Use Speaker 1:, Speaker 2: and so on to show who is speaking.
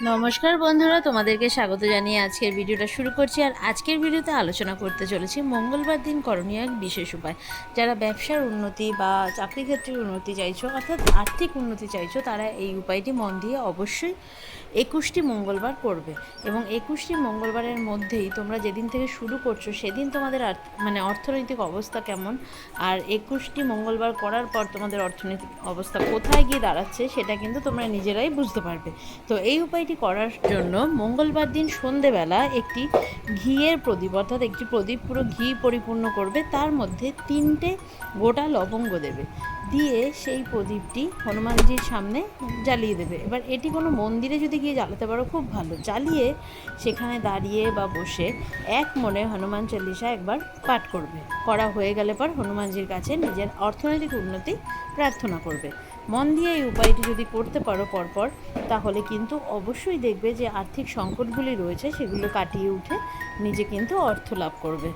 Speaker 1: নমস্কার বন্ধুরা, তোমাদেরকে স্বাগত জানিয়ে আজকের ভিডিওটা শুরু করছি। আর আজকের ভিডিওতে আলোচনা করতে চলেছি মঙ্গলবার দিন করণীয় এক বিশেষ উপায়। যারা ব্যবসার উন্নতি বা চাকরি ক্ষেত্রের উন্নতি চাইছো, অর্থাৎ আর্থিক উন্নতি চাইছো, তারা এই উপায়টি মন দিয়ে অবশ্যই 21টি মঙ্গলবার করবে। এবং 21টি মঙ্গলবারের মধ্যেই তোমরা যেদিন থেকে শুরু করছো সেদিন তোমাদের অর্থনৈতিক অবস্থা কেমন, আর 21টি মঙ্গলবার করার পর তোমাদের অর্থনৈতিক অবস্থা কোথায় গিয়ে দাঁড়াচ্ছে সেটা কিন্তু তোমরা নিজেরাই বুঝতে পারবে। তো এই উপায়টি করার জন্য মঙ্গলবার দিন সন্ধেবেলা একটি ঘিয়ের প্রদীপ, অর্থাৎ একটি প্রদীপ পুরো ঘি পরিপূর্ণ করবে, তার মধ্যে 3টে গোটা লবঙ্গ দেবে, দিয়ে সেই প্রদীপটি হনুমানজির সামনে জ্বালিয়ে দেবে। এবার এটি কোনো মন্দিরে যদি গিয়ে জ্বালাতে পারো খুব ভালো, জ্বালিয়ে সেখানে দাঁড়িয়ে বা বসে এক মনে হনুমান চল্লিশা একবার পাঠ করবে। করা হয়ে গেলে পর হনুমানজির কাছে নিজের অর্থনৈতিক উন্নতি প্রার্থনা করবে। মন দিয়ে এই উপায়টি যদি করতে পারো পরপর, তাহলে কিন্তু অবশ্যই দেখবে যে আর্থিক সংকটগুলি রয়েছে সেগুলো কাটিয়ে উঠে নিজে কিন্তু অর্থ লাভ করবে।